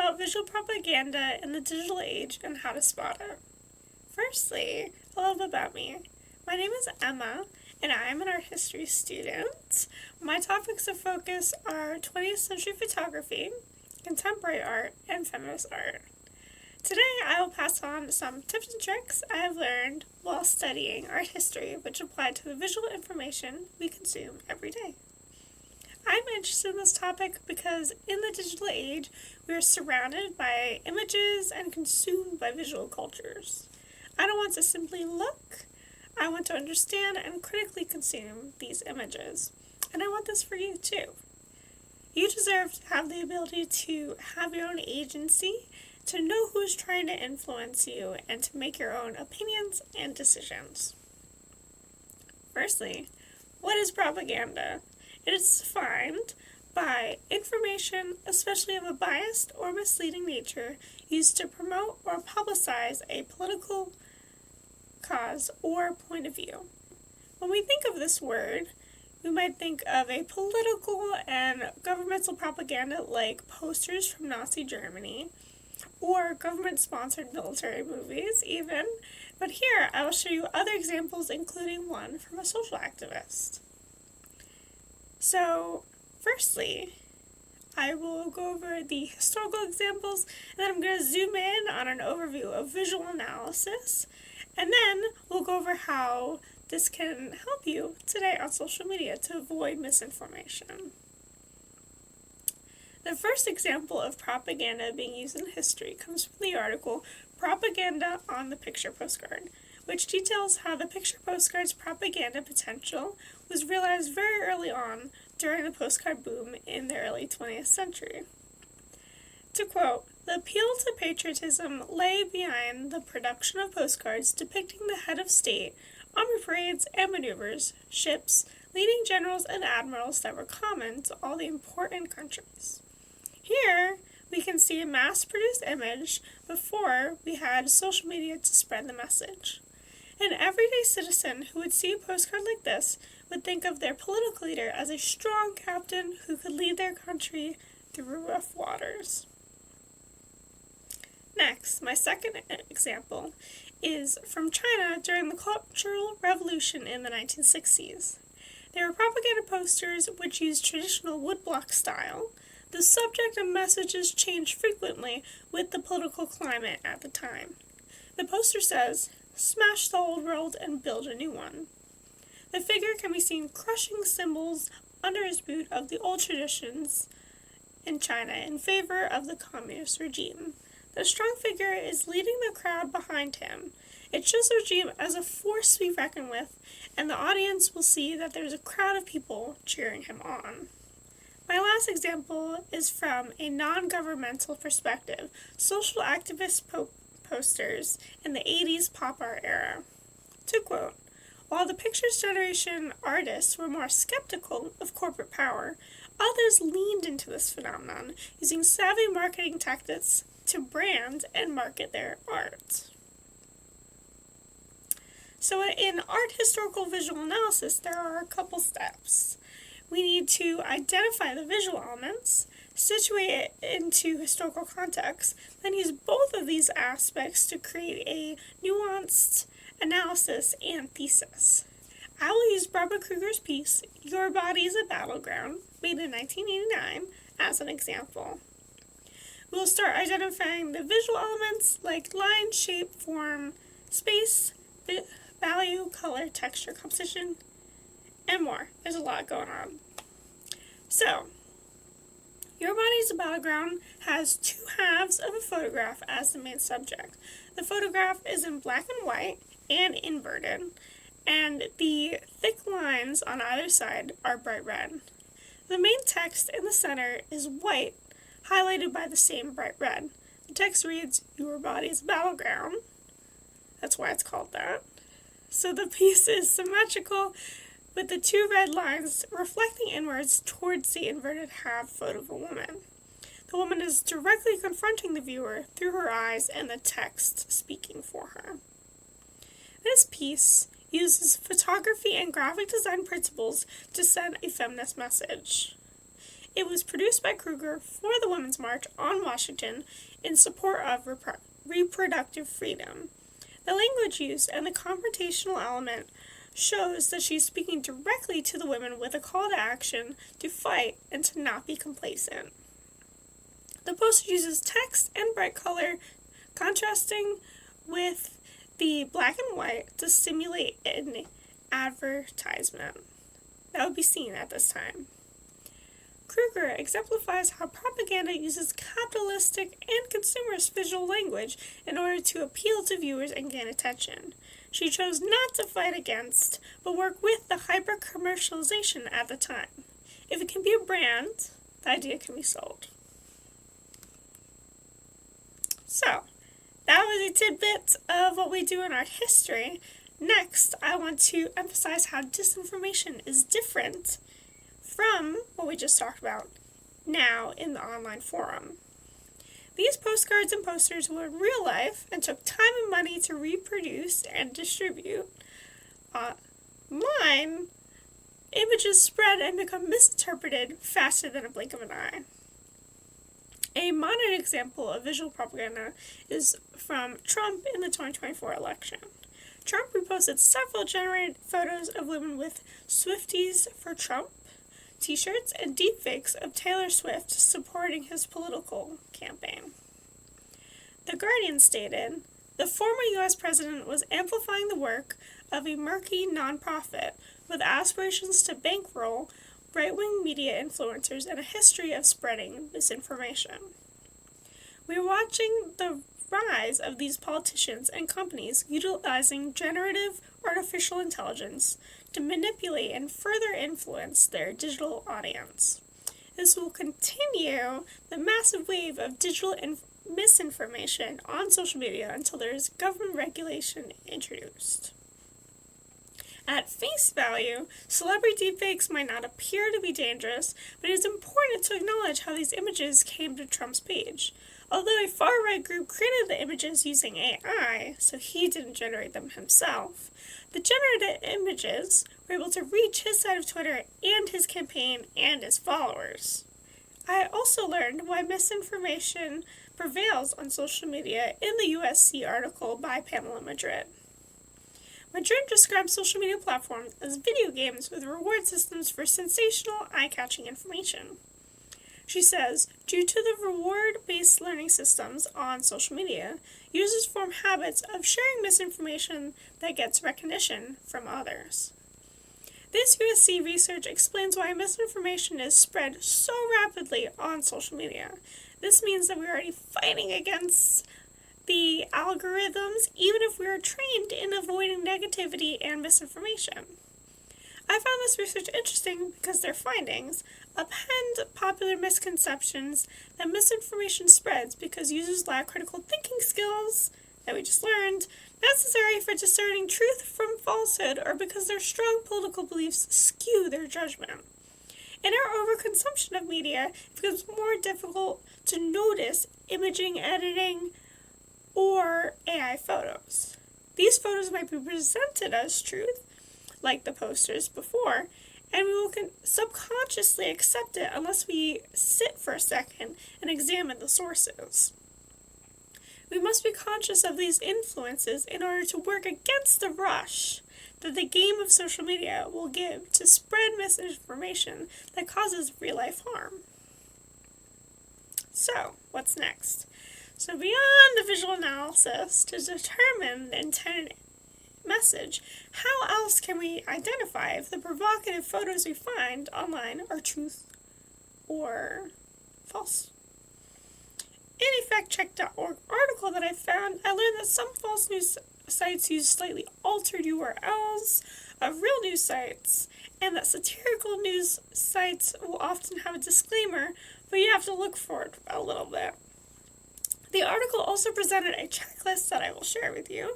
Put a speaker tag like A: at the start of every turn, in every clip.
A: about visual propaganda in the digital age and how to spot it. Firstly, a little bit about me. My name is Emma, and I am an art history student. My topics of focus are 20th century photography, contemporary art, and feminist art. Today, I will pass on some tips and tricks I have learned while studying art history, which apply to the visual information we consume every day. I'm interested in this topic because in the digital age, we are surrounded by images and consumed by visual cultures. I don't want to simply look. I want to understand and critically consume these images. And I want this for you too. You deserve to have the ability to have your own agency, to know who's trying to influence you, and to make your own opinions and decisions. Firstly, what is propaganda? It is defined by information, especially of a biased or misleading nature, used to promote or publicize a political cause or point of view. When we think of this word, we might think of a political and governmental propaganda like posters from Nazi Germany, or government-sponsored military movies even, but here I will show you other examples, including one from a social activist. So, firstly, I will go over the historical examples, and then I'm going to zoom in on an overview of visual analysis, and then we'll go over how this can help you today on social media to avoid misinformation. The first example of propaganda being used in history comes from the article Propaganda on the Picture Postcard, which details how the picture postcard's propaganda potential was realized very early on during the postcard boom in the early 20th century. To quote, "The appeal to patriotism lay behind the production of postcards depicting the head of state, army parades and maneuvers, ships, leading generals and admirals that were common to all the important countries." Here, we can see a mass-produced image before we had social media to spread the message. An everyday citizen who would see a postcard like this would think of their political leader as a strong captain who could lead their country through rough waters. Next, my second example is from China during the Cultural Revolution in the 1960s. There were propaganda posters which used traditional woodblock style. The subject and messages changed frequently with the political climate at the time. The poster says, "Smash the old world and build a new one." The figure can be seen crushing symbols under his boot of the old traditions in China in favor of the communist regime. The strong figure is leading the crowd behind him. It shows the regime as a force to be reckoned with, and the audience will see that there's a crowd of people cheering him on. My last example is from a non-governmental perspective, social activist posters in the 80s pop art era. To quote, "While the Pictures Generation artists were more skeptical of corporate power, others leaned into this phenomenon, using savvy marketing tactics to brand and market their art." So in art historical visual analysis, there are a couple steps. We need to identify the visual elements, situate it into historical context, then use both of these aspects to create a nuanced analysis and thesis. I will use Barbara Kruger's piece, "Your Body is a Battleground," made in 1989, as an example. We'll start identifying the visual elements like line, shape, form, space, value, color, texture, composition, and more. There's a lot going on. So, Your Body is a Battleground has two halves of a photograph as the main subject. The photograph is in black and white and inverted, and the thick lines on either side are bright red. The main text in the center is white, highlighted by the same bright red. The text reads, "Your Body is a Battleground." That's why it's called that. So the piece is symmetrical, with the two red lines reflecting inwards towards the inverted half foot of a woman. The woman is directly confronting the viewer through her eyes and the text speaking for her. This piece uses photography and graphic design principles to send a feminist message. It was produced by Kruger for the Women's March on Washington in support of reproductive freedom. The language used and the confrontational element shows that she's speaking directly to the women with a call to action to fight and to not be complacent. The poster uses text and bright color contrasting with the black and white to simulate an advertisement that would be seen at this time. Kruger exemplifies how propaganda uses capitalistic and consumerist visual language in order to appeal to viewers and gain attention. She chose not to fight against, but work with the hyper-commercialization at the time. If it can be a brand, the idea can be sold. So, that was a tidbit of what we do in art history. Next, I want to emphasize how disinformation is different from what we just talked about now in the online forum. These postcards and posters were in real life and took time and money to reproduce and distribute. Online, images spread and become misinterpreted faster than a blink of an eye. A modern example of visual propaganda is from Trump in the 2024 election. Trump reposted several generated photos of women with Swifties for Trump t-shirts and deepfakes of Taylor Swift supporting his political campaign. The Guardian stated, the former U.S. president was amplifying the work of a murky nonprofit with aspirations to bankroll right-wing media influencers and a history of spreading misinformation. We are watching the rise of these politicians and companies utilizing generative artificial intelligence to manipulate and further influence their digital audience. This will continue the massive wave of digital misinformation on social media until there is government regulation introduced. At face value, celebrity deepfakes might not appear to be dangerous, but it is important to acknowledge how these images came to Trump's page. Although a far-right group created the images using AI, so he didn't generate them himself, the generated images were able to reach his side of Twitter and his campaign and his followers. I also learned why misinformation prevails on social media in the USC article by Pamela Madrid. Madrid describes social media platforms as video games with reward systems for sensational, eye-catching information. She says, due to the reward-based learning systems on social media, users form habits of sharing misinformation that gets recognition from others. This USC research explains why misinformation is spread so rapidly on social media. This means that we're already fighting against the algorithms, even if we are trained in avoiding negativity and misinformation. I found this research interesting because their findings append popular misconceptions that misinformation spreads because users lack critical thinking skills that we just learned, necessary for discerning truth from falsehood, or because their strong political beliefs skew their judgment. In our overconsumption of media, it becomes more difficult to notice imaging, editing, or AI photos. These photos might be presented as truth, like the posters before, and we will subconsciously accept it unless we sit for a second and examine the sources. We must be conscious of these influences in order to work against the rush that the game of social media will give to spread misinformation that causes real-life harm. So, what's next? So beyond the visual analysis to determine the intended message, how else can we identify if the provocative photos we find online are truth or false? In a factcheck.org article that I found, I learned that some false news sites use slightly altered URLs of real news sites, and that satirical news sites will often have a disclaimer, but you have to look for it a little bit. The article also presented a checklist that I will share with you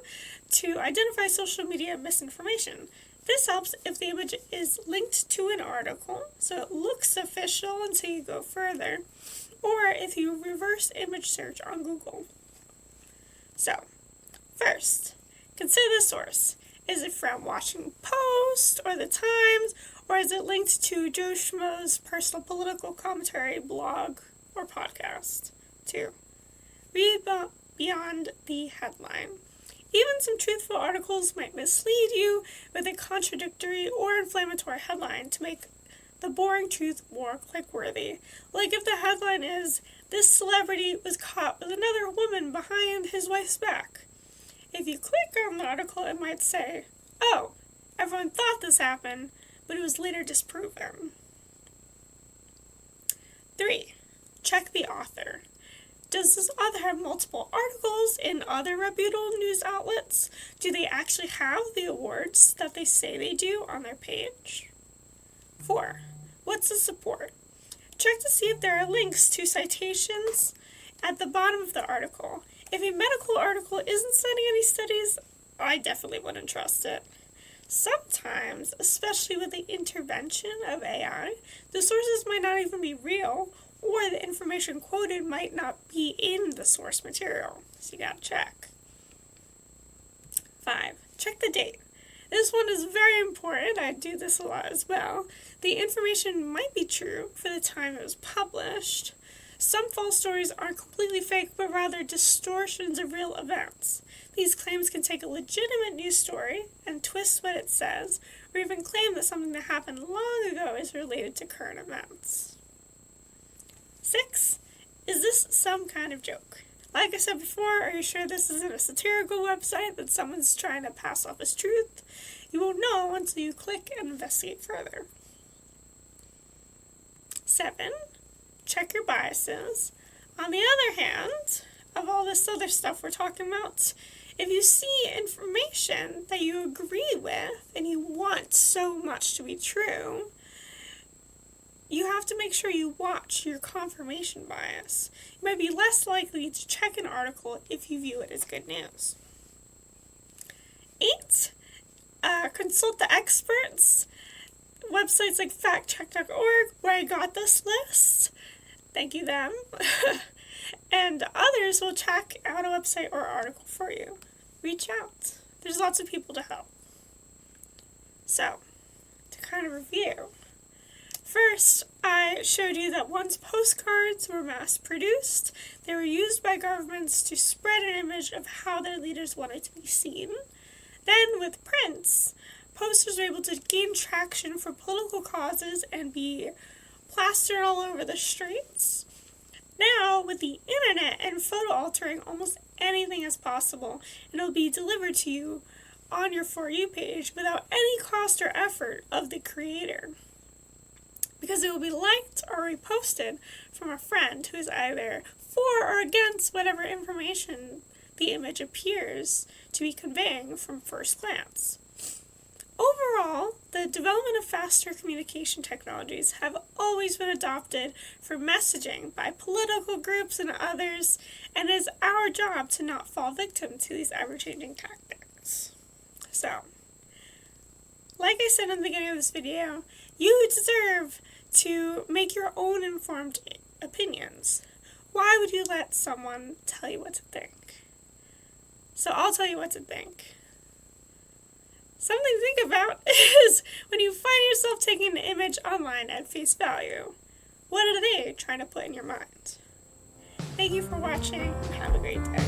A: to identify social media misinformation. This helps if the image is linked to an article, so it looks official until you go further, or if you reverse image search on Google. So, first, consider the source. Is it from Washington Post or the Times, or is it linked to Joe Schmo's personal political commentary blog or podcast? 2. Read beyond the headline. Even some truthful articles might mislead you with a contradictory or inflammatory headline to make the boring truth more click-worthy. Like if the headline is, "This celebrity was caught with another woman behind his wife's back." If you click on the article, it might say, "Oh, everyone thought this happened, but it was later disproven." 3. Check the author. Does this author have multiple articles in other reputable news outlets? Do they actually have the awards that they say they do on their page? 4. What's the support? Check to see if there are links to citations at the bottom of the article. If a medical article isn't citing any studies, I definitely wouldn't trust it. Sometimes, especially with the intervention of AI, the sources might not even be real, or the information quoted might not be in the source material, so you gotta check. 5. Check the date. This one is very important. I do this a lot as well. The information might be true for the time it was published. Some false stories aren't completely fake, but rather distortions of real events. These claims can take a legitimate news story and twist what it says, or even claim that something that happened long ago is related to current events. 6. Is this some kind of joke? Like I said before, are you sure this isn't a satirical website that someone's trying to pass off as truth? You won't know until you click and investigate further. 7. Check your biases. On the other hand, of all this other stuff we're talking about, if you see information that you agree with and you want so much to be true, you have to make sure you watch your confirmation bias. You might be less likely to check an article if you view it as good news. 8. Consult the experts. Websites like factcheck.org, where I got this list. Thank you, them. And others will check out a website or article for you. Reach out. There's lots of people to help. So, to kind of review. First, I showed you that once postcards were mass-produced, they were used by governments to spread an image of how their leaders wanted to be seen. Then, with prints, posters were able to gain traction for political causes and be plastered all over the streets. Now, with the internet and photo altering, almost anything is possible, and it will be delivered to you on your For You page without any cost or effort of the creator, because it will be liked or reposted from a friend who is either for or against whatever information the image appears to be conveying from first glance. Overall, the development of faster communication technologies have always been adopted for messaging by political groups and others, and it is our job to not fall victim to these ever-changing tactics. So, like I said in the beginning of this video, you deserve to make your own informed opinions. Why would you let someone tell you what to think? So I'll tell you what to think. Something to think about is when you find yourself taking an image online at face value. What are they trying to put in your mind? Thank you for watching. Have a great day.